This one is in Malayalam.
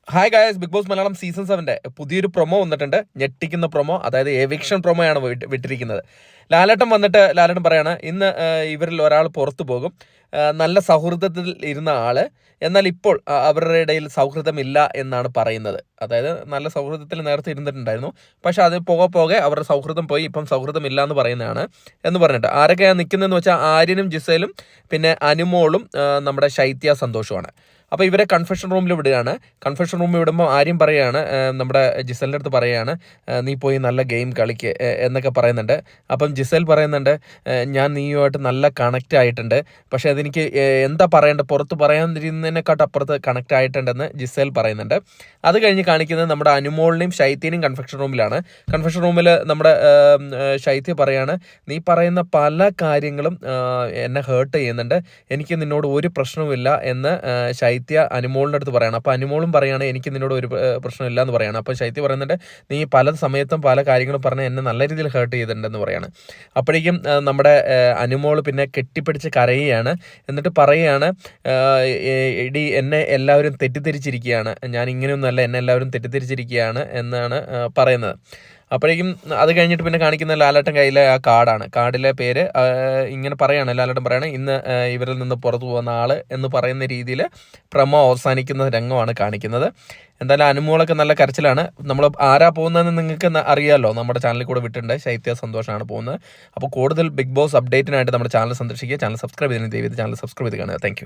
Hi guys, big boss Malayalam season 7 പുതിയൊരു പ്രൊമോ വന്നിട്ടുണ്ട്. ഞെട്ടിക്കുന്ന പ്രൊമോ, അതായത് എവിക്ഷൻ പ്രൊമോയാണ് വിട്ടിരിക്കുന്നത്. ലാലേട്ടൻ വന്നിട്ട് ലാലേട്ടൻ പറയാണ്, ഇന്ന് ഇവരിൽ ഒരാൾ പുറത്തു പോകും. നല്ല സൗഹൃദത്തിൽ ഇരുന്ന ആള്, എന്നാൽ ഇപ്പോൾ അവരുടെ ഇടയിൽ സൗഹൃദമില്ല എന്നാണ് പറയുന്നത്. അതായത് നല്ല സൗഹൃദത്തിൽ നേരത്തെ ഇരുന്നിട്ടുണ്ടായിരുന്നു, പക്ഷെ അത് പോകെ അവരുടെ സൗഹൃദം പോയി, ഇപ്പം സൗഹൃദമില്ല എന്ന് പറയുന്നതാണ് എന്ന് പറഞ്ഞിട്ട്. ആരൊക്കെയാണ് നിൽക്കുന്നതെന്ന് വെച്ചാൽ ആര്യനും ജിസേലും പിന്നെ അനുമോളും നമ്മുടെ ശൈത്യ സന്തോഷമാണ്. അപ്പോൾ ഇവരെ കൺഫെഷൻ റൂമിൽ വിടുകയാണ്. കൺഫെഷൻ റൂമിൽ വിടുമ്പോൾ ആര്യം പറയുകയാണ്, നമ്മുടെ ജിസലിൻ്റെ അടുത്ത് പറയുകയാണ്, നീ പോയി നല്ല ഗെയിം കളിക്ക് എന്നൊക്കെ പറയുന്നുണ്ട്. അപ്പം ജിസൽ പറയുന്നുണ്ട്, ഞാൻ നീയുമായിട്ട് നല്ല കണക്റ്റ് ആയിട്ടുണ്ട്, പക്ഷെ അതെനിക്ക് എന്താ പറയേണ്ടത്, പുറത്ത് പറയാതിരുന്നതിനെക്കാട്ട് അപ്പുറത്ത് കണക്റ്റ് ആയിട്ടുണ്ടെന്ന് ജിസൽ പറയുന്നുണ്ട്. അത് കഴിഞ്ഞ് കാണിക്കുന്നത് നമ്മുടെ അനുമോളിനെയും ശൈത്യനെയും കൺഫെഷൻ റൂമിലാണ്. കൺഫെഷൻ റൂമിൽ നമ്മുടെ ശൈത്യ പറയാണ്, നീ പറയുന്ന പല കാര്യങ്ങളും എന്നെ ഹേർട്ട് ചെയ്യുന്നുണ്ട്, എനിക്ക് നിന്നോട് ഒരു പ്രശ്നവുമില്ല എന്ന് ശൈത്യ അനുമോളിൻ്റെ അടുത്ത് പറയണം. അപ്പോൾ അനുമോളും പറയാണ്, എനിക്ക് നിന്നോട് ഒരു പ്രശ്നമില്ല എന്ന് പറയാണ്. അപ്പോൾ ശൈത്യ പറയുന്നുണ്ട്, നീ പല സമയത്തും പല കാര്യങ്ങളും പറഞ്ഞ് എന്നെ നല്ല രീതിയിൽ ഹേർട്ട് ചെയ്തിട്ടുണ്ടെന്ന് പറയാണ്. അപ്പോഴേക്കും നമ്മുടെ അനുമോൾ പിന്നെ കെട്ടിപ്പിടിച്ച് കരയുകയാണ്. എന്നിട്ട് പറയുകയാണ്, എടി എന്നെ എല്ലാവരും തെറ്റിദ്ധരിച്ചിരിക്കുകയാണ്, ഞാൻ ഇങ്ങനെയൊന്നുമല്ല, എന്നെ എല്ലാവരും തെറ്റിദ്ധരിച്ചിരിക്കുകയാണ് എന്നാണ് പറയുന്നത്. അപ്പോഴേക്കും അത് കഴിഞ്ഞിട്ട് പിന്നെ കാണിക്കുന്ന ലാലേട്ടൻ കയ്യിലെ ആ കാർഡാണ്. കാർഡിലെ പേര് ഇങ്ങനെ പറയാണ്, ലാലേട്ടൻ പറയാണ്, ഇന്ന് ഇവരിൽ നിന്ന് പുറത്തു പോകുന്ന ആള് എന്ന് പറയുന്ന രീതിയിൽ പ്രമോ അവസാനിക്കുന്ന രംഗമാണ് കാണിക്കുന്നത്. എന്തായാലും അനുമോളൊക്കെ നല്ല കരച്ചിലാണ്. നമ്മൾ ആരാ പോകുന്നതെന്ന് നിങ്ങൾക്ക് അറിയാമല്ലോ, നമ്മുടെ ചാനലിൽ കൂടെ വിട്ടിട്ടുണ്ട്. ശൈത്യ സന്തോഷമാണ് പോകുന്നത്. അപ്പോൾ കൂടുതൽ ബിഗ് ബോസ് അപ്ഡേറ്റിനായിട്ട് നമ്മുടെ ചാനൽ സന്ദർശിക്കുക. ചാനൽ സബ്സ്ക്രൈബ് ചെയ്തതിന് ദയവ് ചാനൽ സബ്സ്ക്രൈബ് ചെയ്ത് കാണുക. താങ്ക്